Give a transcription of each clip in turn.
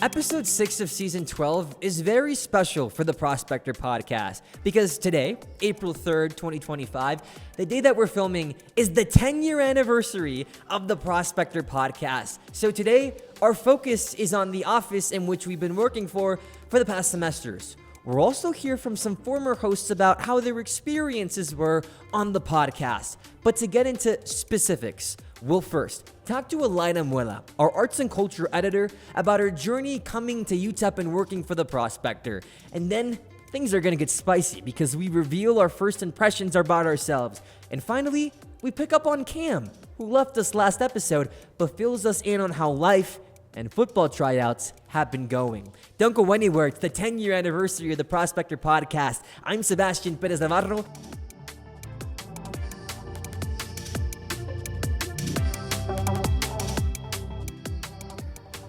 Episode 6 of Season 12 is very special for the Prospector Podcast because today, April 3rd, 2025, the day that we're filming is the 10-year anniversary of the Prospector Podcast. So today, our focus is on the office in which we've been working for the past semesters. We'll also hear from some former hosts about how their experiences were on the podcast. But to get into specifics, we'll first talk to Alyda Muela, our arts and culture editor, about her journey coming to UTEP and working for the Prospector. And then things are going to get spicy because we reveal our first impressions about ourselves. And finally, we pick up on Cam, who left us last episode, but fills us in on how life and football tryouts have been going. Don't go anywhere. It's the 10-year anniversary of the Prospector Podcast. I'm Sebastian Perez-Navarro.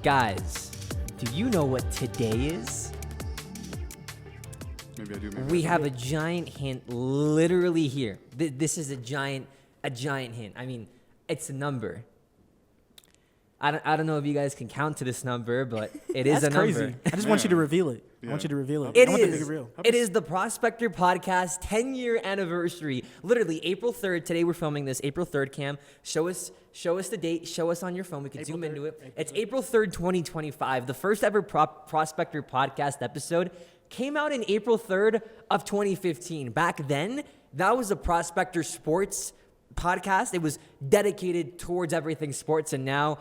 Guys, do you know what today is? Maybe I do. We have a giant hint literally here. This is a giant hint. I mean, it's a number. I don't know if you guys can count to this number, but it is a crazy. number. I just want you to reveal it. I want you to reveal it. It I want is. to make it real. It is the Prospector Podcast 10-year anniversary. Literally April 3rd. Today we're filming this. April 3rd, Cam. Show us the date. Show us on your phone. We can zoom into it. It's April 3rd, 2025. The first ever Prospector Podcast episode came out in April 3rd of 2015. Back then, that was a Prospector Sports podcast. It was dedicated towards everything sports, and now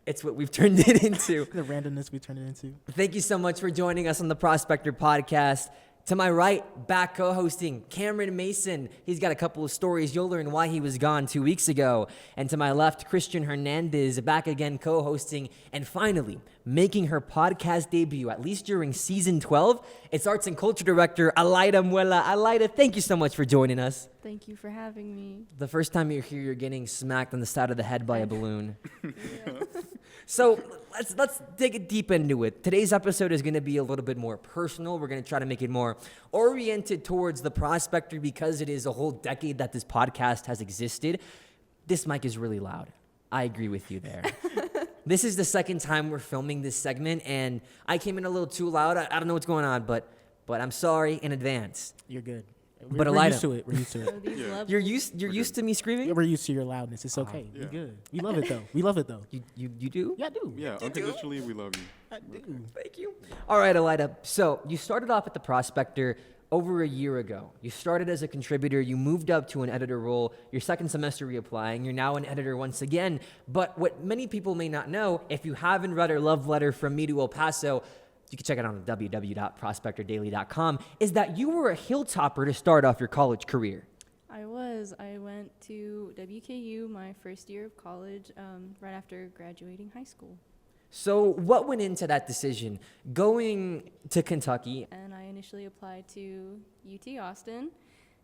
it's what we've turned it into. The randomness we turned it into. Thank you so much for joining us on the Prospector Podcast. To my right, back co-hosting, Cameron Mason. He's got a couple of stories. You'll learn why he was gone 2 weeks ago. And to my left, Kristian Hernandez, back again co-hosting. And finally, making her podcast debut, at least during Season 12, it's Arts and Culture Director, Alyda Muela. Alyda, thank you so much for joining us. Thank you for having me. The first time you're here, you're getting smacked on the side of the head by a balloon. Yeah. So let's dig it deep into it. Today's episode is going to be a little bit more personal. We're going to try to make it more oriented towards the Prospector because it is a whole decade that this podcast has existed. This mic is really loud. I agree with you there. This is the second time we're filming this segment, and I came in a little too loud. I don't know what's going on, but I'm sorry in advance. You're good. But we're Alyda, used to it. We're used to it. These Yeah. levels. you're used to me screaming? Yeah, we're used to your loudness. It's okay. Yeah. We're good. We love it though. We love it though. You do? Yeah, I do. Yeah, unconditionally, we love you. I do. Thank you. All right, Alyda. So you started off at the Prospector over a year ago. You started as a contributor. You moved up to an editor role. Your second semester reapplying. You're now an editor once again. But what many people may not know, if you haven't read our love letter from me to El Paso, you can check it out on www.prospectordaily.com, is that you were a hilltopper to start off your college career. I was. I went to WKU my first year of college, right after graduating high school. So what went into that decision? Going to Kentucky. And I initially applied to UT Austin,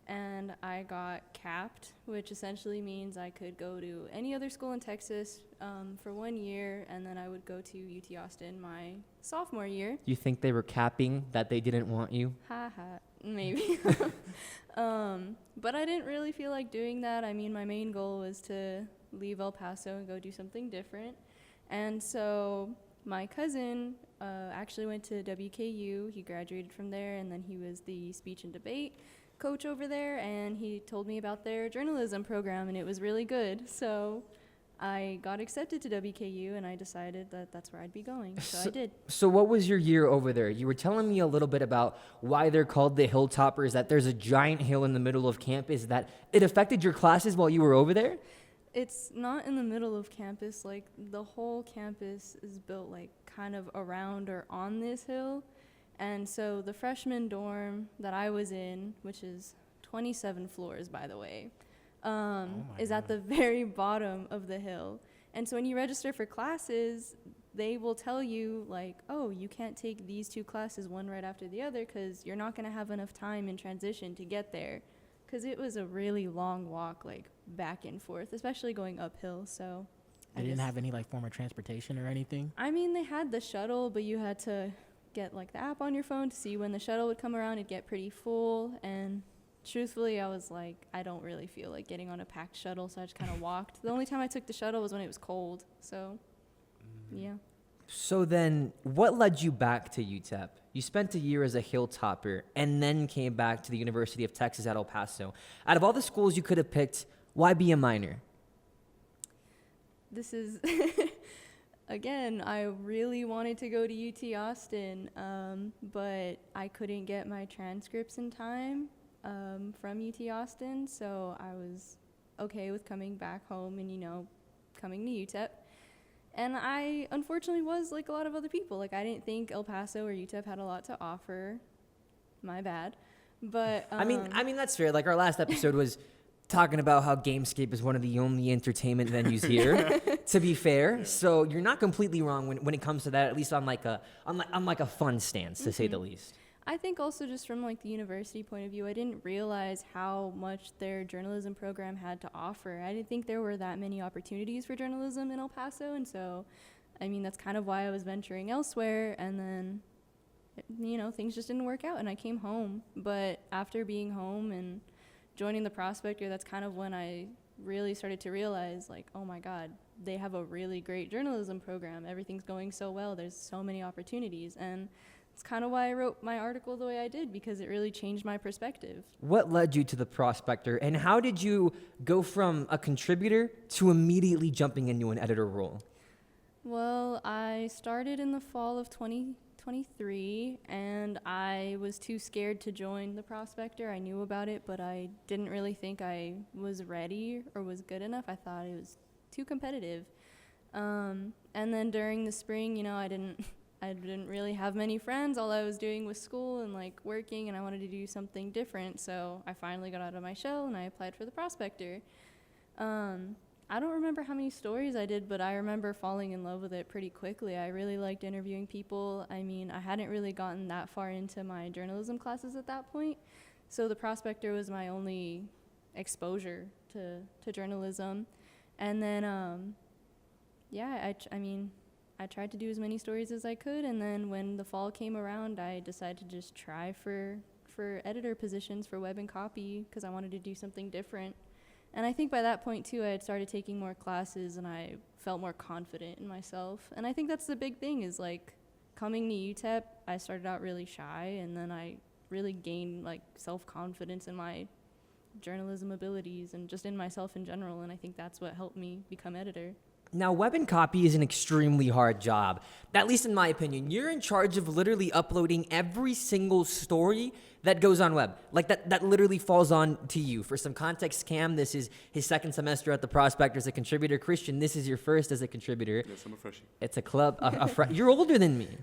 and I got capped, which essentially means I could go to any other school in Texas for 1 year, and then I would go to UT Austin my sophomore year. You think they were capping that they didn't want you? Ha ha, maybe. But I didn't really feel like doing that. I mean, my main goal was to leave El Paso and go do something different. And so my cousin actually went to WKU. He graduated from there, and then he was the speech and debate coach over there, and he told me about their journalism program, and it was really good. So I got accepted to WKU, and I decided that that's where I'd be going. So I did. So what was your year over there? You were telling me a little bit about why they're called the Hilltoppers, that there's a giant hill in the middle of campus, that it affected your classes while you were over there? It's not in the middle of campus. Like, the whole campus is built, like, kind of around or on this hill. And so the freshman dorm that I was in, which is 27 floors, by the way, is at the very bottom of the hill. And so when you register for classes, they will tell you, like, oh, you can't take these two classes one right after the other because you're not going to have enough time in transition to get there. Because it was a really long walk, like, back and forth, especially going uphill. So They didn't have any like form of transportation or anything? I mean, they had the shuttle, but you had to get like the app on your phone to see when the shuttle would come around. It'd get pretty full, and truthfully, I was like, I don't really feel like getting on a packed shuttle, so I just kind of walked. The only time I took the shuttle was when it was cold, so yeah. So then, what led you back to UTEP? You spent a year as a hilltopper and then came back to the University of Texas at El Paso. Out of all the schools you could have picked, why be a minor? This is, again, I really wanted to go to UT Austin, but I couldn't get my transcripts in time from UT Austin, so I was okay with coming back home and, coming to UTEP. And I, unfortunately, was like a lot of other people. Like, I didn't think El Paso or UTEP had a lot to offer. My bad. But, I mean, that's fair. Like, our last episode was talking about how Gamescape is one of the only entertainment venues here, to be fair. So you're not completely wrong when it comes to that, at least on like a fun stance, to say the least. I think also just from like the university point of view, I didn't realize how much their journalism program had to offer. I didn't think there were that many opportunities for journalism in El Paso, and so, I mean, that's kind of why I was venturing elsewhere, and then, things just didn't work out, and I came home. But after being home and joining the Prospector, that's kind of when I really started to realize, like, oh my God, they have a really great journalism program. Everything's going so well. There's so many opportunities, and it's kind of why I wrote my article the way I did, because it really changed my perspective. What led you to the Prospector, and how did you go from a contributor to immediately jumping into an editor role? Well, I started in the fall of 2023, and I was too scared to join the Prospector. I knew about it, but I didn't really think I was ready or was good enough. I thought it was too competitive. And then during the spring, I didn't really have many friends. All I was doing was school and like working, and I wanted to do something different. So I finally got out of my shell and I applied for the Prospector. I don't remember how many stories I did, but I remember falling in love with it pretty quickly. I really liked interviewing people. I mean, I hadn't really gotten that far into my journalism classes at that point. So the Prospector was my only exposure to journalism. And then, I tried to do as many stories as I could, and then when the fall came around, I decided to just try for editor positions for web and copy, because I wanted to do something different. And I think by that point, too, I had started taking more classes, and I felt more confident in myself. And I think that's the big thing, is, like, coming to UTEP, I started out really shy, and then I really gained, like, self-confidence in my journalism abilities and just in myself in general, and I think that's what helped me become editor. Now, web and copy is an extremely hard job, at least in my opinion. You're in charge of literally uploading every single story that goes on web. Like, that literally falls on to you. For some context, Cam, this is his second semester at the Prospector as a contributor. Kristian, this is your first as a contributor. Yes, I'm a freshie. It's a club. You're older than me.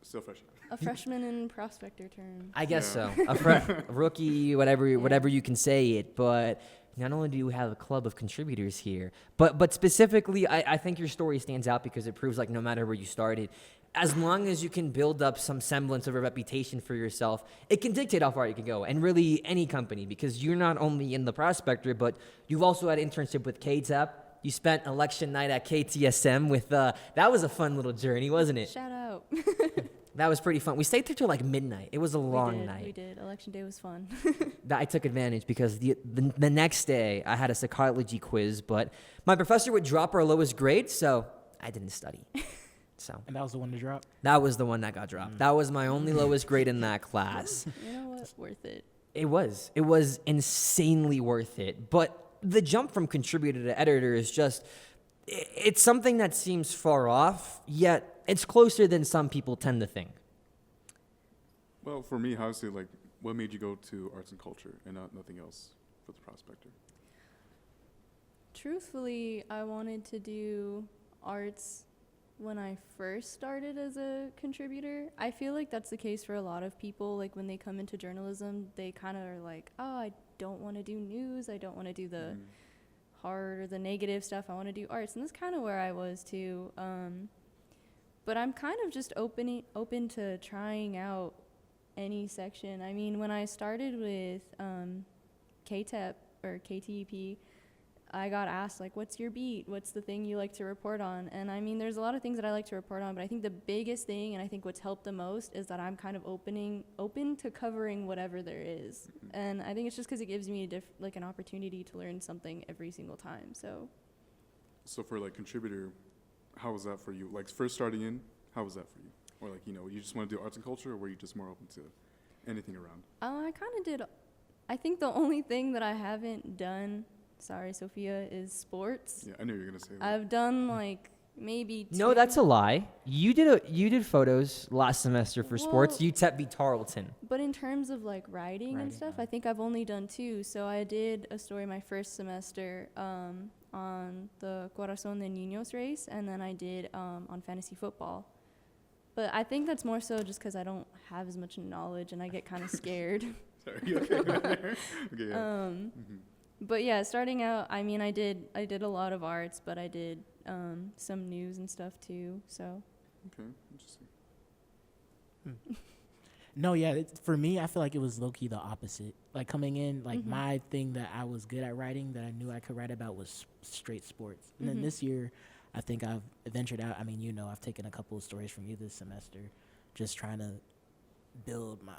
Still freshie. A freshman in Prospector term. I guess so. A rookie, whatever you can say it. But not only do you have a club of contributors here, but specifically, I think your story stands out because it proves, like, no matter where you started, as long as you can build up some semblance of a reputation for yourself, it can dictate how far you can go. And really, any company, because you're not only in the Prospector, but you've also had internship with KTEP. You spent election night at KTSM with, that was a fun little journey, wasn't it? Shout out. That was pretty fun. We stayed there till like midnight. It was a long night. We did. Election day was fun. I took advantage because the next day I had a psychology quiz, but my professor would drop our lowest grade, so I didn't study. So. And that was the one to drop? That was the one that got dropped. That was my only lowest grade in that class. You know what? Worth it. It was. It was insanely worth it. But the jump from contributor to editor is just, it's something that seems far off, yet it's closer than some people tend to think. Well, for me, honestly, like, what made you go to arts and culture and nothing else for the Prospector? Truthfully, I wanted to do arts when I first started as a contributor. I feel like that's the case for a lot of people. Like, when they come into journalism, they kind of are like, oh, I don't want to do news. I don't want to do the hard or the negative stuff. I want to do arts. And that's kind of where I was, too. But I'm kind of just open to trying out any section. I mean, when I started with KTEP or KTEP, I got asked, like, what's your beat? What's the thing you like to report on? And I mean, there's a lot of things that I like to report on, but I think the biggest thing, and I think what's helped the most, is that I'm kind of open to covering whatever there is. And I think it's just because it gives me an opportunity to learn something every single time. So for, like, contributor, how was that for you? Like first starting in, how was that for you? Or like, you just want to do arts and culture, or were you just more open to anything around? I kind of did. I think the only thing that I haven't done, sorry, Sophia, is sports. Yeah, I knew you were going to say that. I've done like maybe No, that's a lie. You did photos last semester for sports. Well- UTEP beat Tarleton. But in terms of like writing and Writing, stuff, yeah. I think I've only done 2. So I did a story my first semester on the Corazón de Niños race, and then I did on fantasy football. But I think that's more so just because I don't have as much knowledge and I get kind of scared. Sorry, you okay there? Okay, yeah. But yeah, starting out, I mean, I did a lot of arts, but I did some news and stuff too. So Okay, interesting. No, yeah, for me, I feel like it was low-key the opposite. Like, coming in, like, Mhm. my thing that I was good at writing, that I knew I could write about, was straight sports. And then Mhm. this year, I think I've ventured out. I mean, I've taken a couple of stories from you this semester, just trying to build my,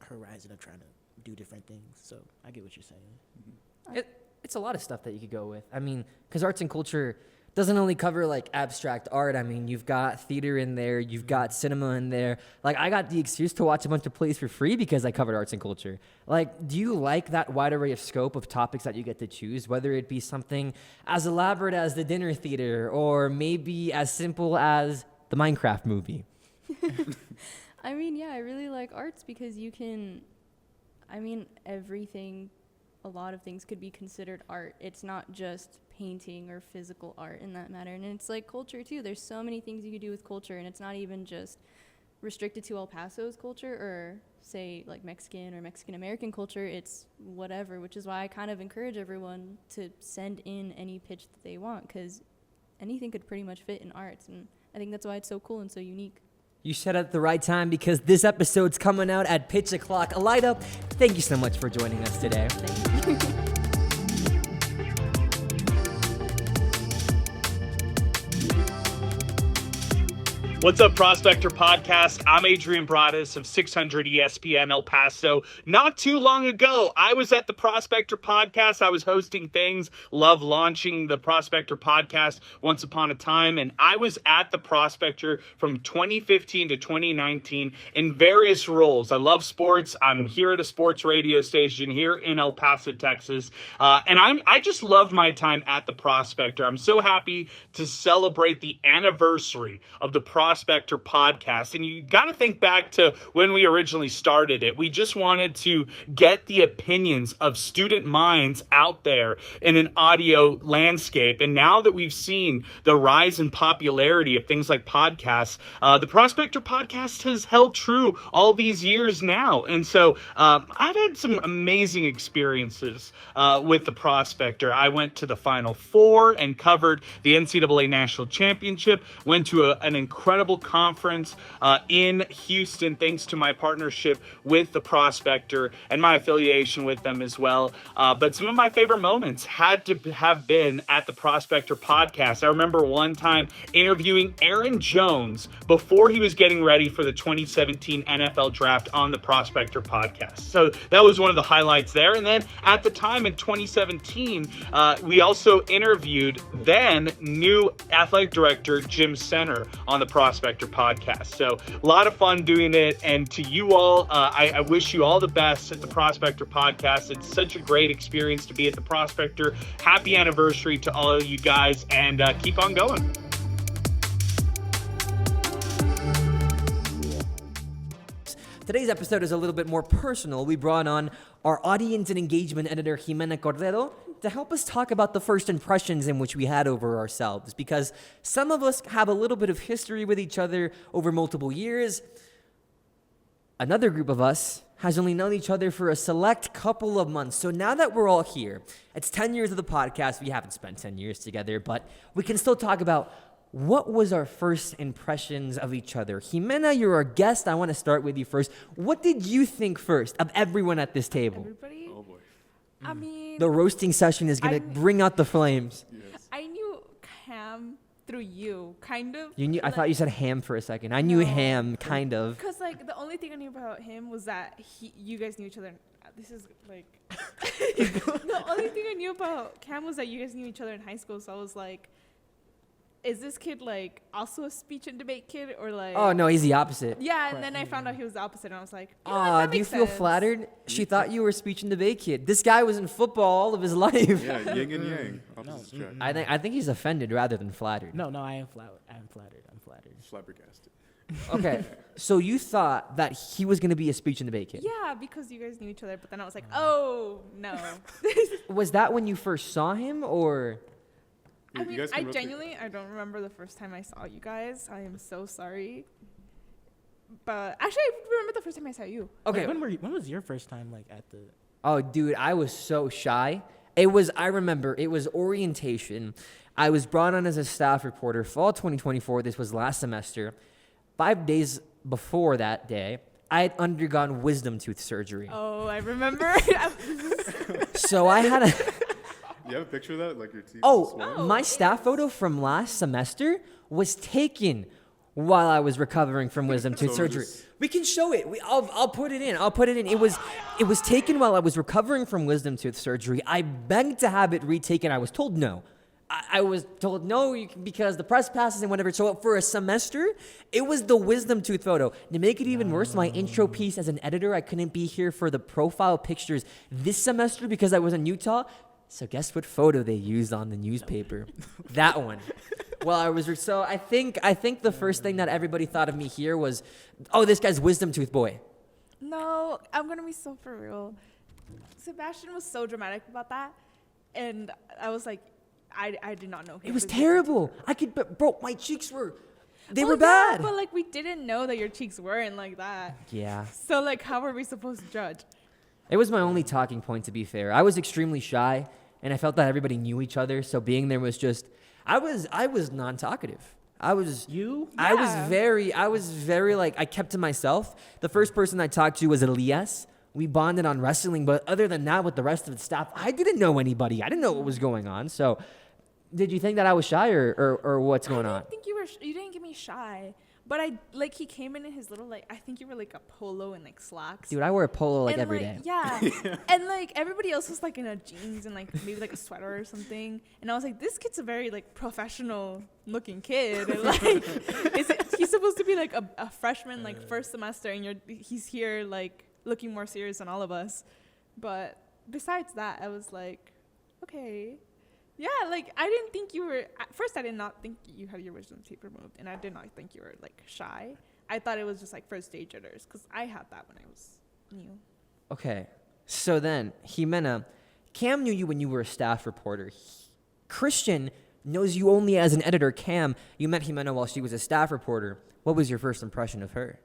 horizon of trying to do different things. So I get what you're saying. It's a lot of stuff that you could go with. I mean, because arts and culture doesn't only cover like abstract art. I mean, you've got theater in there, you've got cinema in there. Like, I got the excuse to watch a bunch of plays for free because I covered arts and culture. Like, do you like that wide array of scope of topics that you get to choose, whether it be something as elaborate as the dinner theater or maybe as simple as the Minecraft movie? I mean, yeah, I really like arts because you can, I mean, everything, a lot of things could be considered art. It's not just painting or physical art in that matter. And it's like culture too. There's so many things you could do with culture, and it's not even just restricted to El Paso's culture or say like Mexican or Mexican American culture. It's whatever, which is why I kind of encourage everyone to send in any pitch that they want, because anything could pretty much fit in arts. And I think that's why it's so cool and so unique. You said it at the right time because this episode's coming out at pitch o'clock. Alyda, thank you so much for joining us today. Thank you. What's up, Prospector Podcast? I'm Adrian Broaddus of 600 ESPN El Paso. Not too long ago, I was at the Prospector Podcast. I was hosting things, love launching the Prospector Podcast once upon a time, and I was at the Prospector from 2015 to 2019 in various roles. I love sports. I'm here at a sports radio station here in El Paso, Texas, and I just loved my time at the Prospector. I'm so happy to celebrate the anniversary of the Prospector Podcast. And you got to think back to when we originally started it. We just wanted to get the opinions of student minds out there in an audio landscape. And now that we've seen the rise in popularity of things like podcasts, the Prospector Podcast has held true all these years now. And so I've had some amazing experiences with the Prospector. I went to the Final Four and covered the NCAA National Championship, went to an incredible conference in Houston, thanks to my partnership with the Prospector and my affiliation with them as well. But some of my favorite moments had to have been at the Prospector Podcast. I remember one time interviewing Aaron Jones before he was getting ready for the 2017 NFL Draft on the Prospector Podcast. So that was one of the highlights there. And then at the time in 2017, we also interviewed then new athletic director Jim Center on the Prospector Podcast. So a lot of fun doing it. And to you all, I wish you all the best at the Prospector Podcast. It's such a great experience to be at the Prospector. Happy anniversary to all of you guys, and keep on going. Today's episode is a little bit more personal. We brought on our audience and engagement editor, Ximena Cordero, to help us talk about the first impressions in which we had over ourselves, because some of us have a little bit of history with each other over multiple years. Another group of us has only known each other for a select couple of months. So now that we're all here, it's 10 years of the podcast. We haven't spent 10 years together, but we can still talk about what was our first impressions of each other. Ximena, you're our guest. I want to start with you first. What did you think first of everyone at this table? Everybody? Oh boy. I mean, The roasting session is going to bring out the flames. Yes. I knew Cam through you, kind of. You knew? I thought you said ham for a second. I knew No. ham, kind of. Because, like, the only thing I knew about him was that you guys knew each other. This is, like... the only thing I knew about Cam was that you guys knew each other in high school, so I was like... is this kid like also a speech and debate kid or like? Oh no, he's the opposite. Yeah, and then I found out he was the opposite, and I was like, you know what, Aw, that do you makes feel sense. flattered? She thought you were a speech and debate kid. This guy was in football all of his life. Yeah, yin and yang. Opposites No, attract. I think he's offended rather than flattered. No, I am flattered. I'm flattered. Flabbergasted. Okay, so you thought that he was going to be a speech and debate kid. Yeah, because you guys knew each other, but then I was like, oh no. Was that when you first saw him, or? I You mean, guys I can rotate. genuinely, I don't remember the first time I saw you guys. I am so sorry. But actually, I remember the first time I saw you. Okay. Wait, when was your first time like at the? Oh, dude, I was so shy. I remember, it was orientation. I was brought on as a staff reporter, fall 2024. This was last semester. 5 days before that day, I had undergone wisdom tooth surgery. Oh, I remember. So I had a... You have a picture of that? Like your teeth? Oh, swollen? my staff photo from last semester was taken while I was recovering from wisdom tooth So surgery. this- We can show it. I'll put it in. It was taken while I was recovering from wisdom tooth surgery. I begged to have it retaken. I was told no. I was told no because the press passes and whatever. So for a semester, it was the wisdom tooth photo. To make it even worse, my intro piece as an editor, I couldn't be here for the profile pictures this semester because I was in Utah. So guess what photo they used on the newspaper? That one. Well, I think the first thing that everybody thought of me here was, oh, this guy's wisdom tooth boy. No, I'm gonna be so for real. Sebastian was so dramatic about that, and I was like, I did not know. It was terrible. Bro, my cheeks were Yeah, bad. but like we didn't know that your cheeks weren't like that. Yeah. So like, how were we supposed to judge? It was my only talking point, to be fair. I was extremely shy, and I felt that everybody knew each other. So being there was just, I was non-talkative. I was Yeah. very like, I kept to myself. The first person I talked to was Elias. We bonded on wrestling, but other than that, with the rest of the staff, I didn't know anybody. I didn't know what was going on. So, did you think that I was shy, or what's going on? I think you didn't get me shy, but he came in his little I think you were like a polo and like slacks. Dude, I wear a polo like and every day. Yeah. And like everybody else was like in a jeans and like maybe like a sweater or something. And I was like, this kid's a very like professional looking kid. And like, he's supposed to be like a freshman, like first semester, and he's here like looking more serious than all of us. But besides that, I was like, okay. Yeah, like I didn't think you were. At first, I did not think you had your wisdom teeth removed, and I did not think you were like shy. I thought it was just like first day jitters, because I had that when I was new. Okay, so then Ximena, Cam knew you when you were a staff reporter. Kristian knows you only as an editor. Cam, you met Ximena while she was a staff reporter. What was your first impression of her?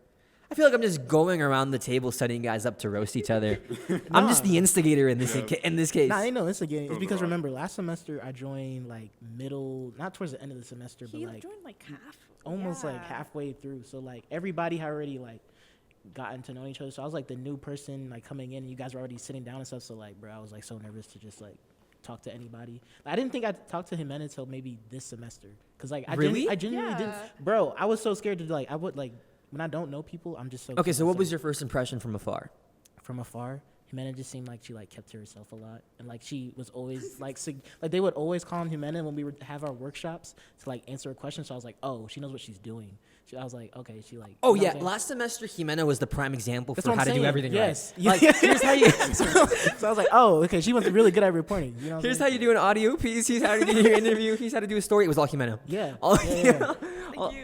I feel like I'm just going around the table setting guys up to roast each other. I'm just the instigator in this case. Nah, I know it's again. It's Those because are remember last semester I joined like middle, not towards the end of the semester, He but like joined like half. almost like Yeah. halfway through. So like everybody had already like gotten to know each other. So I was like the new person like coming in, and you guys were already sitting down and stuff. So like, bro, I was like so nervous to just like talk to anybody. I didn't think I'd talk to Ximena until maybe this semester, cause like I Really? genuinely didn't, Yeah. bro. I was so scared to like I would like when I don't know people, I'm just so. Okay, to so what was myself. your first impression from afar? From afar? Ximena just seemed like she like kept to herself a lot, and like she was always like like they would always call on Ximena when we would have our workshops to like answer a question. So I was like, oh, she knows what she's doing. I was like, okay, she like. Oh you know what yeah, I'm saying? last semester Ximena was the prime example That's for what how I'm to do saying. everything Yes. right. Like, here's how you. So I was like, oh, okay, she was really good at reporting. You know. What I'm Here's how saying? you do an audio piece. Here's how to do your interview. Here's how to do a story. It was all Ximena. Yeah. All, Yeah.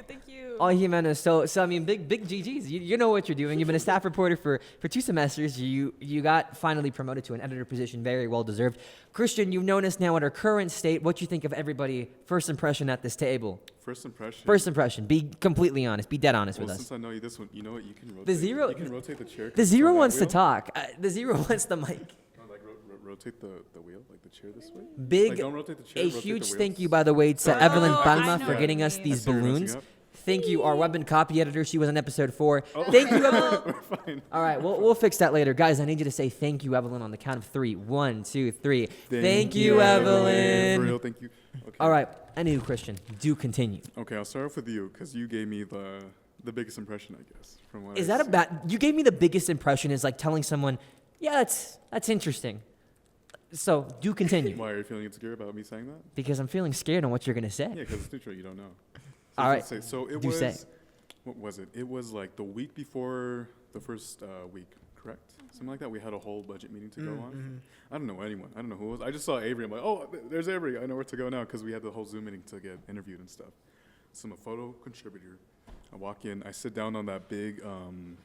Thank you. all Ximena. So I mean, big GGs. You know what you're doing. You've been a staff reporter for 2 semesters. You got finally promoted to an editor position. Very well deserved. Kristian, you've known us now at our current state. What you think of everybody? First impression at this table. First impression. First impression. Be completely honest. Be dead honest Well, with since us. I know you this one, you know what? You can rotate. The zero- You can rotate the chair. The zero on that wants to wheel. talk. The zero wants the mic. No, like rotate the wheel, like the chair this way. Big. Like, don't rotate the chair. A rotate the huge wheels. thank you, by the way, to Oh, Evelyn I Palma know for what getting you us mean. these I see you're messing balloons. up. Thank you, our web and copy editor. She was on episode 4. Oh. Thank you, Evelyn. We're fine. All right, we'll fix that later. Guys, I need you to say thank you, Evelyn, on the count of 3. 1, 2, 3. Thank you, For Evelyn. real, thank you. Okay. All right, anywho, Kristian, do continue. Okay, I'll start off with you because you gave me the biggest impression, I guess, from what Is I that a see. bad? You gave me the biggest impression is like telling someone, yeah, that's interesting. So do continue. Why are you feeling insecure about me saying that? Because I'm feeling scared on what you're going to say. Yeah, because it's neutral. You don't know. So All right. So it Do was. say. What was it? It was like the week before the first week, correct? Something like that. We had a whole budget meeting to go on. I don't know anyone. I don't know who it was. I just saw Avery. I'm like, oh, there's Avery. I know where to go now because we had the whole Zoom meeting to get interviewed and stuff. So I'm a photo contributor. I walk in. I sit down on that big,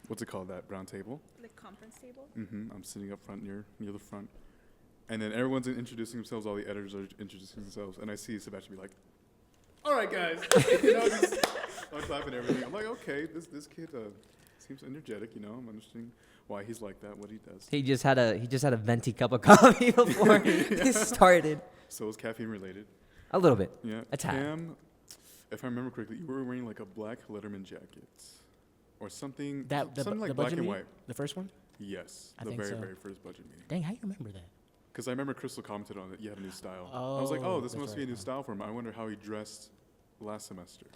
what's it called? That brown table. Like conference table. I'm sitting up front near the front. And then everyone's introducing themselves. All the editors are introducing themselves. And I see Sebastian be like, all right, guys. Just start clapping everything. I'm like, okay, this kid seems energetic. I'm understanding why he's like that, what he does. He just had a venti cup of coffee before he started. So it's caffeine related. A little bit. Yeah. A tad. Cam, if I remember correctly, you were wearing like a black Letterman jacket. Or something. Something like black and white. The first one? Yes. I the think very, so. very first budget meeting. Dang, how you remember that? Because I remember Crystal commented on it. You have a new style. I was like, oh, this that's must be a right. new style for him. I wonder how he dressed last semester.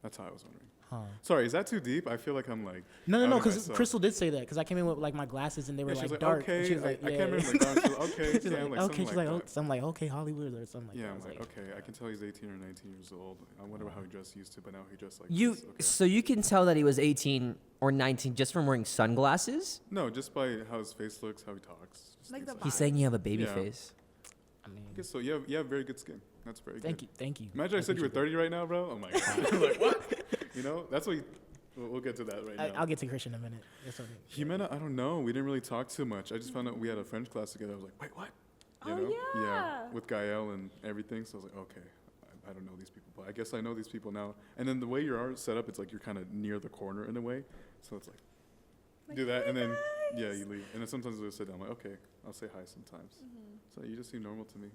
That's how I was wondering. Huh. Sorry, is that too deep? I feel like I'm like. No, out of because myself. Crystal did say that. Because I came in with like my glasses and they were Yeah, she was like like, dark. okay. And she was like, I can't remember the glasses. Okay, She's yeah, like, like okay. something She's like like, that. so I'm like, okay, Hollywood or something like Yeah, that. I I'm was like, okay, I can tell he's 18 or 19 years old. I wonder how he dressed used to, but now he dressed like this. Okay. So you can tell that he was 18 or 19 just from wearing sunglasses? No, just by how his face looks, how he talks. Just Like things the He's that. saying you have a baby Yeah. face. I mean, I guess so. You have very good skin. That's very thank good. you, thank you. Imagine I said you were appreciate 30 right now, bro. Oh my god. Like what? That's what. We'll get to that right that. now. I'll get to Kristian in a minute. That's okay. Ximena, I don't know. We didn't really talk too much. I just found out we had a French class together. I was like, wait, what? Oh, yeah. With Gael and everything. So I was like, okay, I don't know these people, but I guess I know these people now. And then the way your art set up, it's like you're kind of near the corner in a way. So it's like do that, and then you leave. And then sometimes we'll sit down. I'm like, okay, I'll say hi sometimes. So you just seem normal to me.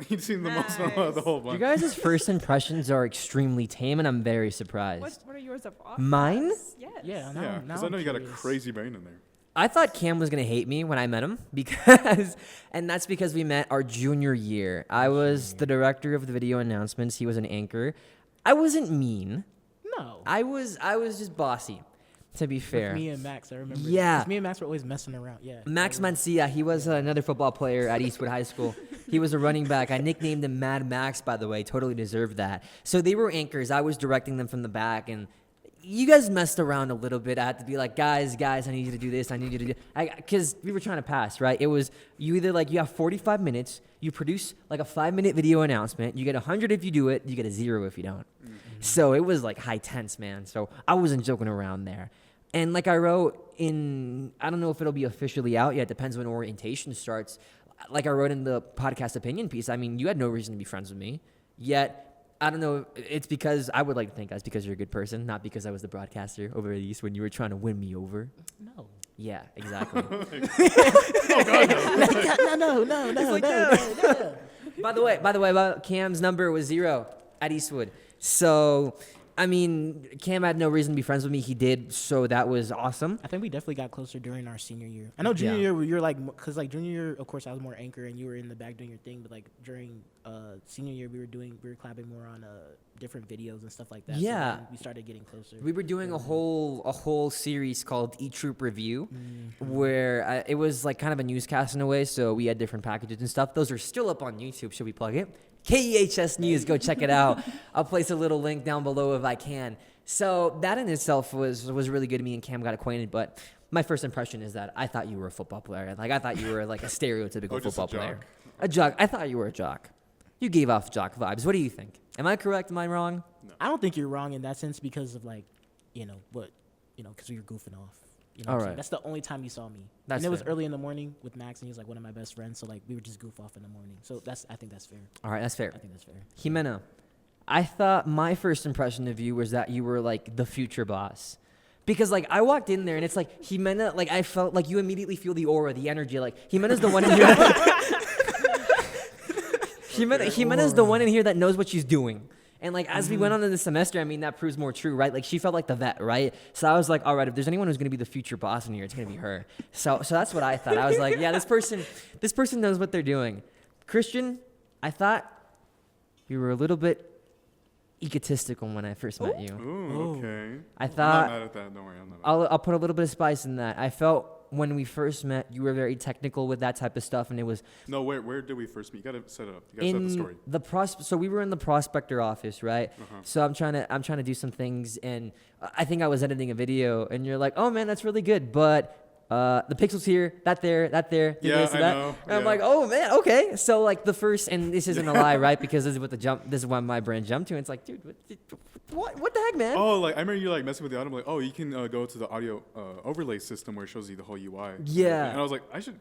You seem the most normal of the whole bunch. You guys' first impressions are extremely tame, and I'm very surprised. What are yours of Mine? Yes. Yeah, now, Yeah, now because I I'm know you got a curious. crazy brain in there. I thought Cam was going to hate me when I met him and that's because we met our junior year. I was the director of the video announcements. He was an anchor. I wasn't mean. No. I was just bossy, to be fair. With me and Max, I remember. Yeah. 'Cause me and Max were always messing around. Yeah. Max Mancia, he was another football player at Eastwood High School. He was a running back. I nicknamed him Mad Max, by the way. Totally deserved that. So they were anchors. I was directing them from the back, and you guys messed around a little bit. I had to be like, guys, I need you to do this. I need you to do, because we were trying to pass, right? It was you either like you have 45 minutes, you produce like a 5-minute video announcement, you get 100 if you do it, you get a 0 if you don't. So it was like high tense, man. So I wasn't joking around there. And like I wrote in, I don't know if it'll be officially out yet. Depends when orientation starts. Like I wrote in the podcast opinion piece, I mean, you had no reason to be friends with me. Yet, I don't know, it's because, I would like to think that's because you're a good person, not because I was the broadcaster over at East when you were trying to win me over. No. Yeah, exactly. No. By the way, Cam's number was 0 at Eastwood. So, I mean, Cam had no reason to be friends with me. He did, so that was awesome. I think we definitely got closer during our senior year. I know junior year, you're like, because like junior year, of course, I was more anchor and you were in the back doing your thing. But like during senior year, we were collabing more on different videos and stuff like that. Yeah. So then we started getting closer. We were doing a whole series called E-Troop Review, where it was like kind of a newscast in a way. So we had different packages and stuff. Those are still up on YouTube. Should we plug it? KEHS News, go check it out. I'll place a little link down below if I can. So that in itself was really good. Me and Cam got acquainted, but my first impression is that I thought you were a football player. Like I thought you were like a stereotypical just football a jock. player. A jock. I thought you were a jock. You gave off jock vibes. What do you think? Am I correct? Am I wrong? I don't think you're wrong in that sense because of like, because we were goofing off. You know what I'm saying? Alright. That's the only time you saw me. That's and it was fair. early in the morning with Max, and he was like one of my best friends. So like we would just goof off in the morning. So I think that's fair. All right, that's fair. I think that's fair. Ximena, I thought my first impression of you was that you were like the future boss. Because like I walked in there and it's like Ximena, like I felt like you immediately feel the aura, the energy. Like Ximena's the one in here. Ximena's the one in here that knows what she's doing. And like as we went on in the semester, I mean that proves more true, right? Like she felt like the vet, right? So I was like, all right, if there's anyone who's gonna be the future boss in here, it's gonna be her. So that's what I thought. I was like, yeah, this person knows what they're doing. Kristian, I thought you were a little bit egotistical when I first met you. Ooh, okay. I I'm not thought mad at that. Don't worry, I'm not mad. I'll put a little bit of spice in that. I felt when we first met, you were very technical with that type of stuff, and it was No, where did we first meet? You gotta set it up. You gotta set the story. So we were in the Prospector office, right? Uh-huh. So I'm trying to do some things, and I think I was editing a video, and you're like, "Oh man, that's really good," but the pixels here, that there, do Yeah, this and I that. know. And I'm Yeah. like, "Oh man, okay." So like the first, and this isn't a lie, right? Because this is what my brain jumped to. And it's like, dude, what the heck, man? Oh, like I remember you like messing with the audio. I'm like, oh, you can go to the audio overlay system where it shows you the whole UI. Yeah. And I was like, I should.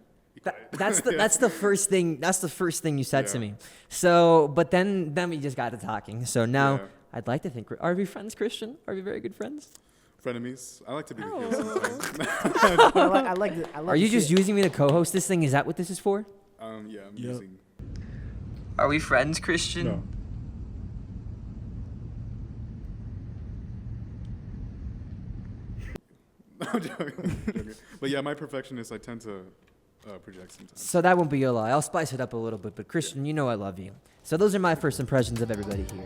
That's the first thing. That's the first thing you said to Yeah. me. So, but then we just got to talking. So now Yeah. I'd like to think, are we friends, Kristian? Are we very good friends? Frenemies. I like to be the Oh. kid sometimes. I like Are you just using me to co-host this thing? Is that what this is for? Yeah, I'm Yep. using. Are we friends, Kristian? No. I'm joking. But yeah, my perfectionist, I tend to project sometimes. So that won't be a lie. I'll spice it up a little bit. But Kristian, you know I love you. So those are my first impressions of everybody here.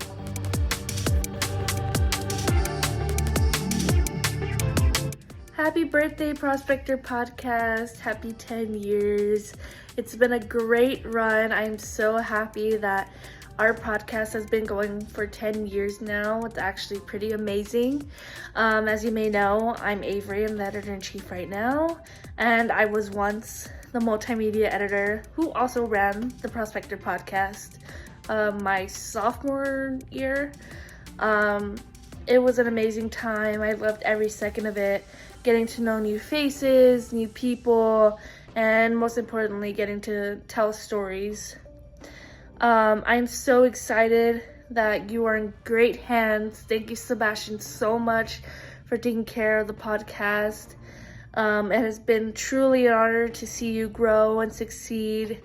Happy birthday, Prospector Podcast. Happy 10 years. It's been a great run. I'm so happy that our podcast has been going for 10 years now. It's actually pretty amazing. As you may know, I'm Avery. I'm the editor-in-chief right now. And I was once the multimedia editor who also ran the Prospector Podcast my sophomore year. It was an amazing time. I loved every second of it. Getting to know new faces, new people, and most importantly, getting to tell stories. I'm so excited that you are in great hands. Thank you, Sebastian, so much for taking care of the podcast. It has been truly an honor to see you grow and succeed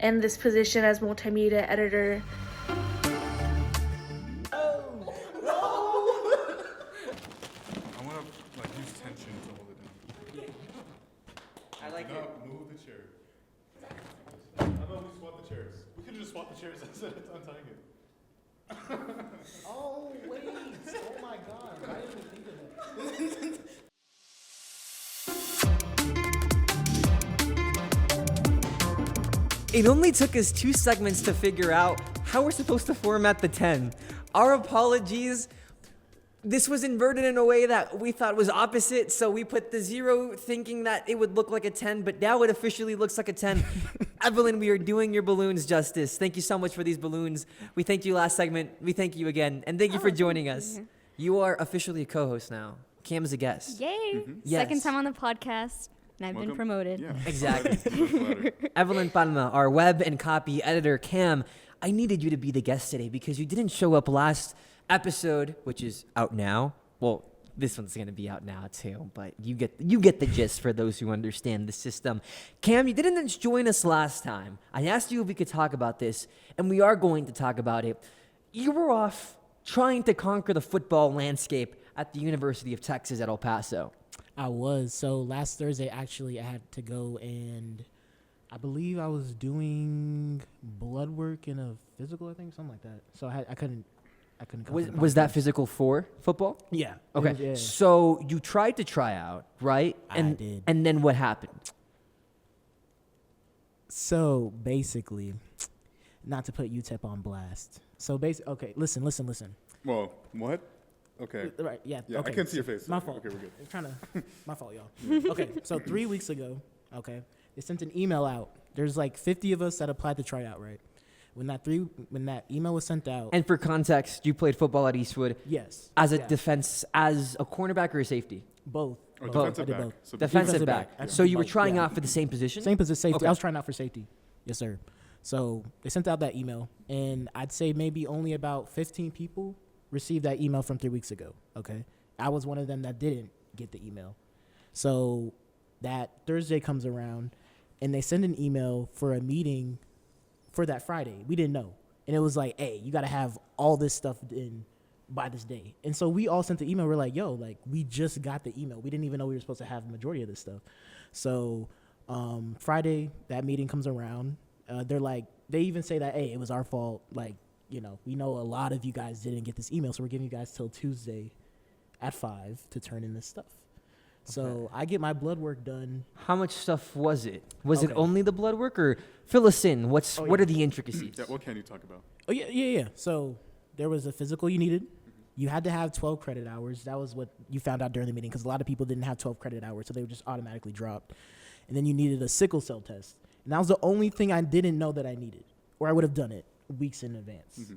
in this position as multimedia editor. I want to like use tension to hold it down. I like No, move the chair. How about we swap the chairs? We could just swap the chairs instead of untying it. Oh wait! Oh my God! I didn't even think of that. It only took us 2 segments to figure out how we're supposed to format the 10. Our apologies. This was inverted in a way that we thought was opposite, so we put the 0 thinking that it would look like a 10, but now it officially looks like a 10. Evelyn, we are doing your balloons justice. Thank you so much for these balloons. We thanked you last segment. We thank you again, and thank you for joining us. You are officially a co-host now. Cam is a guest. Yay! Yes. Second time on the podcast, and I've been Welcome. promoted. Yeah. Exactly. Flatter. Evelyn Palma, our web and copy editor. Cam, I needed you to be the guest today because you didn't show up last episode, which is out now. Well, this one's going to be out now too, but you get the gist for those who understand the system. Cam, you didn't join us last time. I asked you if we could talk about this, and we are going to talk about it. You were off trying to conquer the football landscape at the University of Texas at El Paso. I was. So last Thursday, actually, I had to go and I believe I was doing blood work in a physical, I think, something like that. So I couldn't come to the Was that podcast. physical for football? Yeah. it Okay. was- yeah. So you tried to try out, right? I did. And then what happened? So basically, not to put UTEP on blast. So basically, okay, listen. Well, what? Okay. Right, yeah. Yeah, okay. I can't see your face. My fault. Okay, we're good. I'm trying to, my fault, y'all. Okay, so 3 weeks ago, okay, they sent an email out. There's like 50 of us that applied to try out, right? When that email was sent out, And for context, you played football at Eastwood yes, as a yeah, defense, as a cornerback or a safety? both. Or both. defensive I did back. both. So Defensive back. back. So you were Like, trying yeah. out for the same position? Same position, safety. Okay. I was trying out for safety. Yes, sir. So they sent out that email, and I'd say maybe only about 15 people received that email from 3 weeks ago. Okay, I was one of them that didn't get the email. So that Thursday comes around, and they send an email for a meeting for that Friday. We didn't know, and it was like, hey, you got to have all this stuff in by this day. And so we all sent the email. We're like, yo, like we just got the email. We didn't even know we were supposed to have the majority of this stuff. So Friday, that meeting comes around. They're like, they even say that, hey, it was our fault. Like, you know, we know a lot of you guys didn't get this email, so we're giving you guys till Tuesday at 5 to turn in this stuff. So I get my blood work done. How much stuff was it? Was it Okay. only the blood work, or fill us in? What are the intricacies? Yeah, what can you talk about? Oh, yeah. So there was a physical you needed. You had to have 12 credit hours. That was what you found out during the meeting because a lot of people didn't have 12 credit hours, so they were just automatically dropped. And then you needed a sickle cell test. And that was the only thing I didn't know that I needed, or I would have done it weeks in advance. Mm-hmm.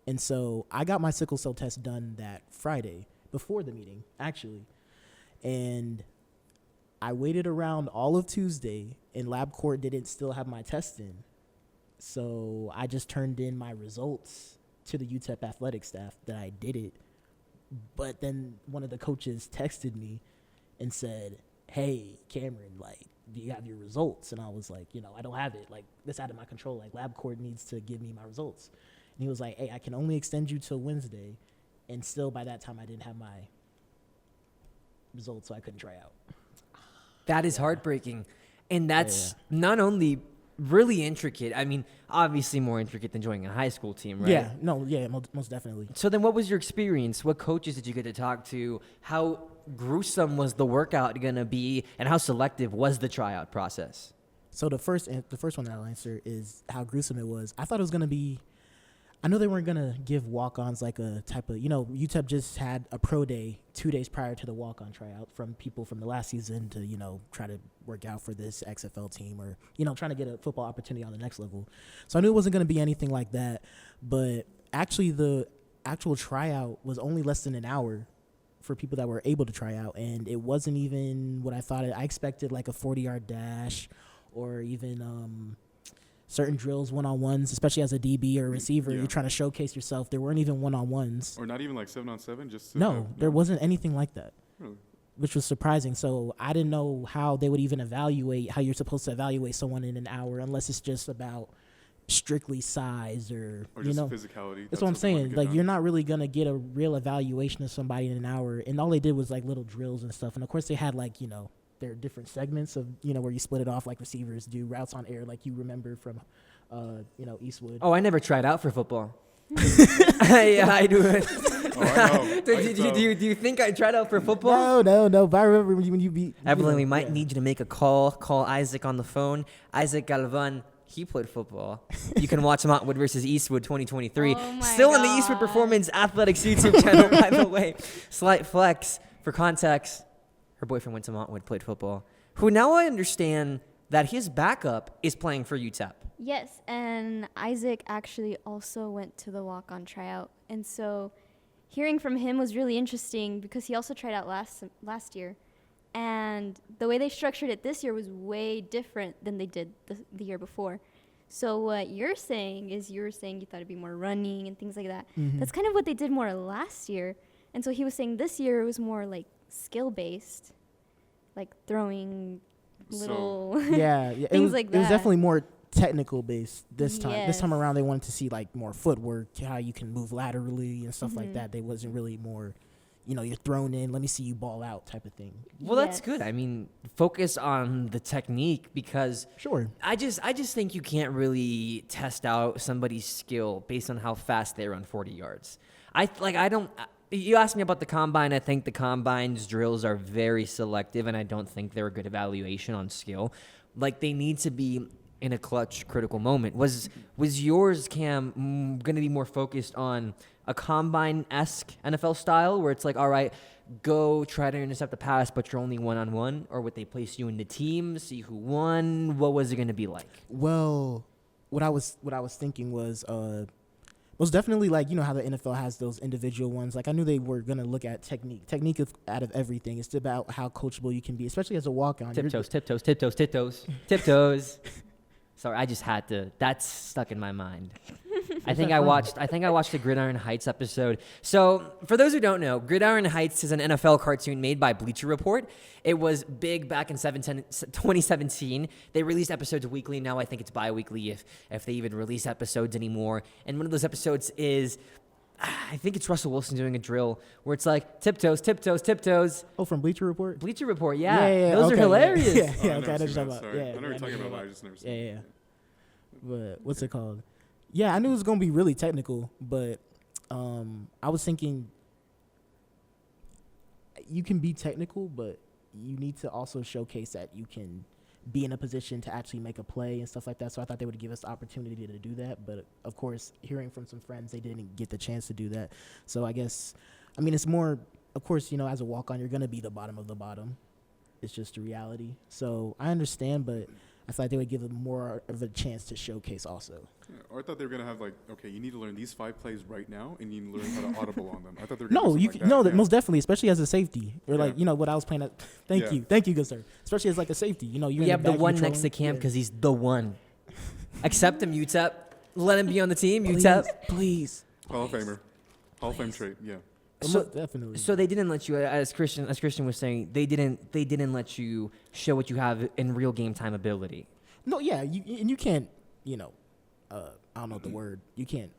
And so I got my sickle cell test done that Friday before the meeting, actually. And I waited around all of Tuesday, and LabCorp didn't still have my test in. So I just turned in my results to the UTEP athletic staff that I did it. But then one of the coaches texted me and said, hey, Cameron, like, do you have your results? And I was like, I don't have it. Like, this out of my control. Like, LabCorp needs to give me my results. And he was like, hey, I can only extend you till Wednesday. And still by that time, I didn't have my results, so I couldn't try out. That is heartbreaking. And that's not only really intricate, I mean, obviously more intricate than joining a high school team, right? Most definitely. So then what was your experience? What coaches did you get to talk to? How gruesome was the workout going to be? And how selective was the tryout process? So the first one that I'll answer is how gruesome it was. I thought it was going to be, I know they weren't going to give walk-ons like a type of, UTEP just had a pro day 2 days prior to the walk-on tryout from people from the last season to, try to work out for this XFL team or, trying to get a football opportunity on the next level. So I knew it wasn't going to be anything like that. But actually the actual tryout was only less than an hour for people that were able to try out. And it wasn't even what I thought. I expected like a 40-yard dash or even certain drills, one-on-ones, especially as a DB or a receiver. You're trying to showcase yourself. There weren't even one-on-ones. Or not even like 7-on-7? Just there wasn't anything like that. Really? Which was surprising. So I didn't know how they would even evaluate, how you're supposed to evaluate someone in an hour unless it's just about strictly size or just physicality. That's what I'm saying. Like, you're not really going to get a real evaluation of somebody in an hour. And all they did was like little drills and stuff. And of course they had like, there are different segments of, where you split it off like receivers do, routes on air like you remember from, Eastwood. Oh, I never tried out for football. I do. Do you think I tried out for football? No. But I remember when you beat Evelyn, we might need you to make a call. Call Isaac on the phone. Isaac Galvan, he played football. You can watch Montwood versus Eastwood 2023. Still on the Eastwood Performance Athletics YouTube channel, by the way. Slight flex for context. Her boyfriend went to Montwood, played football. Who now I understand that his backup is playing for UTEP. Yes, and Isaac actually also went to the walk-on tryout. And so hearing from him was really interesting because he also tried out last year. And the way they structured it this year was way different than they did the year before. So what you're saying is you thought it'd be more running and things like that. Mm-hmm. That's kind of what they did more last year. And so he was saying this year it was more like skill-based, like throwing little things like that. It was definitely more technical based this time. Yes. This time around they wanted to see like more footwork, how you can move laterally and stuff like that. They wasn't really more, you're thrown in, let me see you ball out type of thing. Well, that's good. I mean, focus on the technique because I just think you can't really test out somebody's skill based on how fast they run 40 yards. You asked me about the combine. I think the combine's drills are very selective, and I don't think they're a good evaluation on skill. Like, they need to be in a clutch, critical moment. Was yours, Cam, going to be more focused on a combine-esque NFL style, where it's like, all right, go try to intercept the pass, but you're only one-on-one? Or would they place you in the team, see who won? What was it going to be like? Well, what I was thinking was... most definitely, like, how the NFL has those individual ones. Like, I knew they were going to look at technique. Technique is out of everything. It's about how coachable you can be, especially as a walk-on. Tiptoes. Sorry, I just had to. That's stuck in my mind. I think I watched the Gridiron Heights episode. So, for those who don't know, Gridiron Heights is an NFL cartoon made by Bleacher Report. It was big back in 2017. They released episodes weekly. Now I think it's bi-weekly if they even release episodes anymore. And one of those episodes is, I think it's Russell Wilson doing a drill where it's like tiptoes. Oh, from Bleacher Report? Bleacher Report, yeah. Those are hilarious. Yeah, okay. I know what you're talking about. I know you're talking about. I just never seen it. Yeah. But what's it called? Yeah, I knew it was going to be really technical, but I was thinking you can be technical, but you need to also showcase that you can be in a position to actually make a play and stuff like that. So I thought they would give us the opportunity to do that. But, of course, hearing from some friends, they didn't get the chance to do that. So I guess, I mean, it's more, of course, you know, as a walk-on, you're going to be the bottom of the bottom. It's just the reality. So I understand, but I feel like they would give them more of a chance to showcase also. Yeah, or I thought they were gonna have like, okay, you need to learn these 5 plays right now, and you need to learn how to audible on them. I thought they were gonna do something like that. Most definitely, especially as a safety, or like, you know, what I was playing at. Thank you, good sir. Especially as like a safety, you know, you have the one next to Cam because he's the one. Accept him, UTEP. Let him be on the team, UTEP. Please. Hall of Famer, Hall of Fame trait. Yeah. So definitely. So they didn't let you, as Kristian was saying, they didn't let you show what you have in real game time ability. No, yeah, you can't, you know, I don't know the word. You can't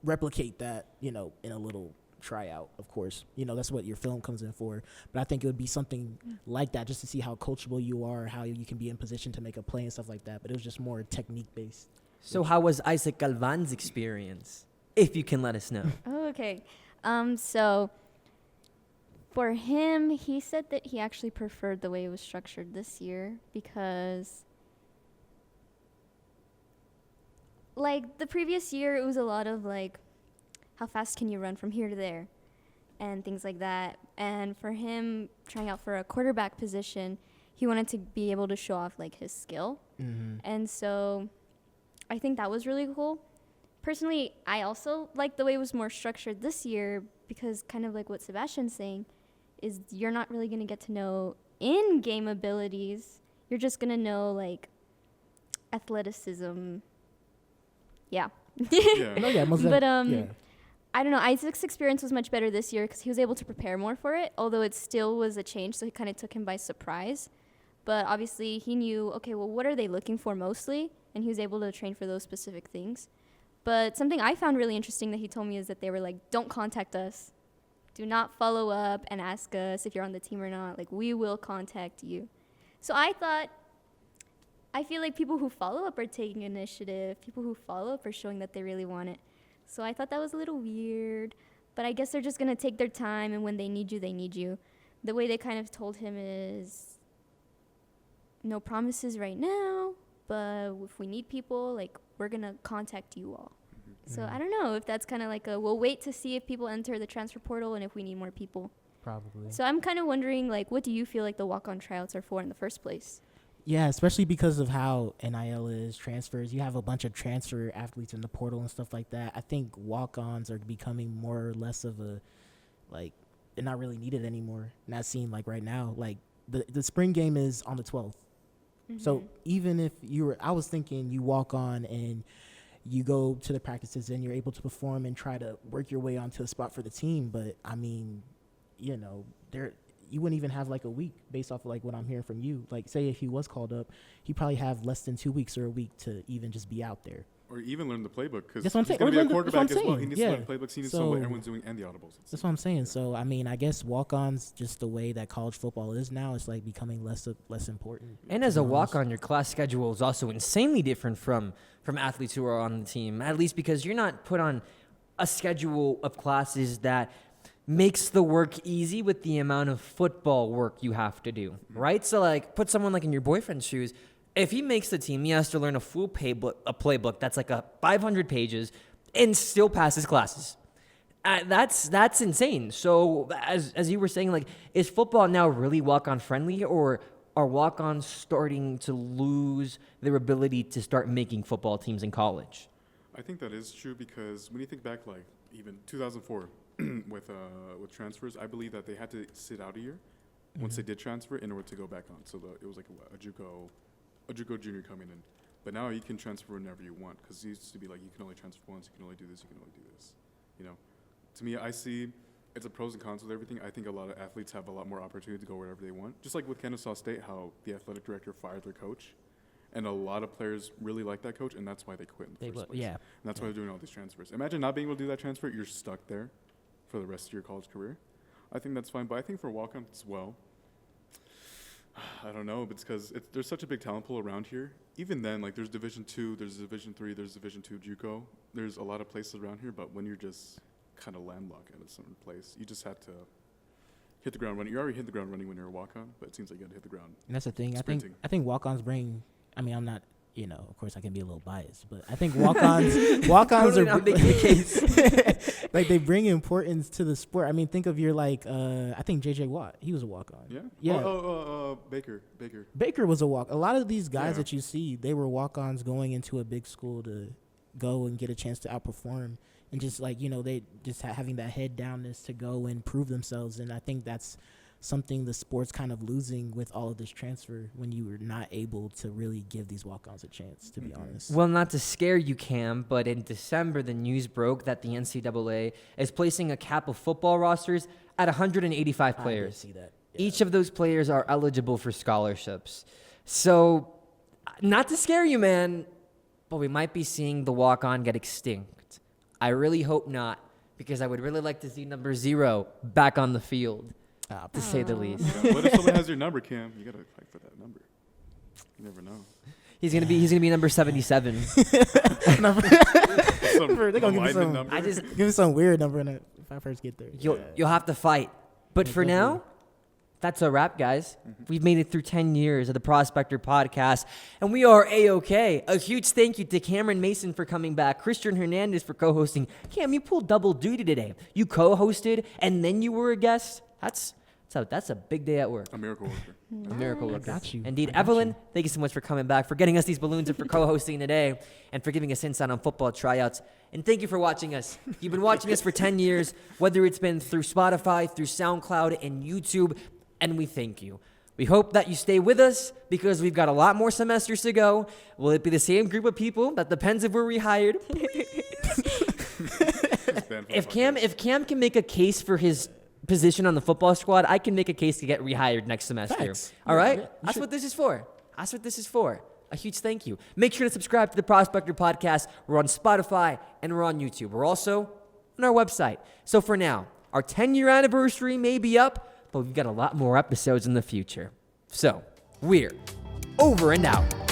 replicate that, you know, in a little tryout, of course. You know, that's what your film comes in for. But I think it would be something like that just to see how coachable you are, how you can be in position to make a play and stuff like that. But it was just more technique-based. So how was Isaac Galvan's experience, if you can let us know? Oh, okay. So for him, he said that he actually preferred the way it was structured this year because, like, the previous year, it was a lot of, like, how fast can you run from here to there and things like that. And for him, trying out for a quarterback position, he wanted to be able to show off, like, his skill. Mm-hmm. And so I think that was really cool. Personally, I also like the way it was more structured this year because kind of like what Sebastian's saying is you're not really going to get to know in-game abilities. You're just going to know, like, athleticism. Yeah. But I don't know. Isaac's experience was much better this year because he was able to prepare more for it, although it still was a change, so it kind of took him by surprise. But obviously he knew, okay, well, what are they looking for mostly? And he was able to train for those specific things. But something I found really interesting that he told me is that they were like, don't contact us. Do not follow up and ask us if you're on the team or not. Like, we will contact you. So I feel like people who follow up are taking initiative. People who follow up are showing that they really want it. So I thought that was a little weird. But I guess they're just going to take their time, and when they need you, they need you. The way they kind of told him is no promises right now, but if we need people, like, we're going to contact you all. So I don't know if that's kind of like we'll wait to see if people enter the transfer portal and if we need more people. Probably. So I'm kind of wondering, like, what do you feel like the walk-on tryouts are for in the first place? Yeah, especially because of how NIL is, transfers. You have a bunch of transfer athletes in the portal and stuff like that. I think walk-ons are becoming more or less of a, like, they're not really needed anymore. Not seen like right now. Like, the spring game is on the 12th. Mm-hmm. So even if I was thinking you walk on and you go to the practices and you're able to perform and try to work your way onto a spot for the team. But, I mean, you know, you wouldn't even have like a week based off of like what I'm hearing from you. Like, say if he was called up, he'd probably have less than 2 weeks or a week to even just be out there. Or even learn the playbook, because he's going to be a quarterback as well. He needs to learn playbooks. He needs to know what everyone's doing and the audibles. That's what I'm saying. So, I mean, I guess walk-ons, just the way that college football is now, it's like becoming less important. And as a walk-on, your class schedule is also insanely different from athletes who are on the team, at least because you're not put on a schedule of classes that makes the work easy with the amount of football work you have to do, right? So, like, put someone like in your boyfriend's shoes. If he makes the team, he has to learn a full playbook that's like 500 pages and still pass his classes. That's insane. So as you were saying, like, is football now really walk-on friendly, or are walk-ons starting to lose their ability to start making football teams in college? I think that is true because when you think back, like even 2004 with transfers, I believe that they had to sit out a year once they did transfer in order to go back on. So it was like a JUCO junior coming in. But now you can transfer whenever you want, because it used to be like you can only transfer once, you can only do this, you can only do this. You know, to me, I see it's a pros and cons with everything. I think a lot of athletes have a lot more opportunity to go wherever they want. Just like with Kennesaw State, how the athletic director fired their coach, and a lot of players really like that coach, and that's why they quit in the first place. Yeah, and that's why they're doing all these transfers. Imagine not being able to do that transfer; you're stuck there for the rest of your college career. I think that's fine, but I think for walk-ons as well, I don't know, but it's because there's such a big talent pool around here. Even then, like, there's Division II, there's Division III, there's Division II JUCO. There's a lot of places around here, but when you're just kind of landlocked at a certain place, you just have to hit the ground running. You already hit the ground running when you're a walk-on, but it seems like you got to hit the ground. And that's the thing. Sprinting. I think walk-ons bring. I mean, I'm not. Of course, I can be a little biased, but I think walk-ons Totally are not making the case. like they bring importance to the sport. I mean, think of your I think J.J. Watt. He was a walk-on. Yeah. Yeah. Baker. Baker was a walk. A lot of these guys Yeah. that you see, they were walk-ons going into a big school to go and get a chance to outperform, and just they just having that head downness to go and prove themselves. And I think that's something the sport's kind of losing with all of this transfer when you were not able to really give these walk-ons a chance, to be honest. Well, not to scare you, Cam, but in December, the news broke that the NCAA is placing a cap of football rosters at 185 players. I did see that. Yeah. Each of those players are eligible for scholarships. So, not to scare you, man, but we might be seeing the walk-on get extinct. I really hope not, because I would really like to see number 0 back on the field. To say the least. Yeah, what if someone has your number, Cam? You gotta fight for that number. You never know. He's gonna be number 77. Some They're gonna give me alignment some. number. Give me some weird number if I first get there. You'll have to fight. But for now, that's a wrap, guys. We've made it through 10 years of the Prospector Podcast, and we are A-OK. A huge thank you to Cameron Mason for coming back, Kristian Hernandez for co-hosting. Cam, you pulled double duty today. You co-hosted, and then you were a guest. That's a big day at work. A miracle worker. A miracle worker. got you. Indeed. I got Evelyn, you. thank you so much for coming back, for getting us these balloons, and for co-hosting today, and for giving us insight on football tryouts. And thank you for watching us. You've been watching us for 10 years, whether it's been through Spotify, through SoundCloud, and YouTube, and we thank you. We hope that you stay with us because we've got a lot more semesters to go. Will it be the same group of people? That depends if we're rehired. If Cam can make a case for his position on the football squad, I can make a case to get rehired next semester. Facts. All right? Yeah, That's what this is for. That's what this is for. A huge thank you. Make sure to subscribe to the Prospector Podcast. We're on Spotify and we're on YouTube. We're also on our website. So for now, our 10-year anniversary may be up, but we've got a lot more episodes in the future. So, we're over and out.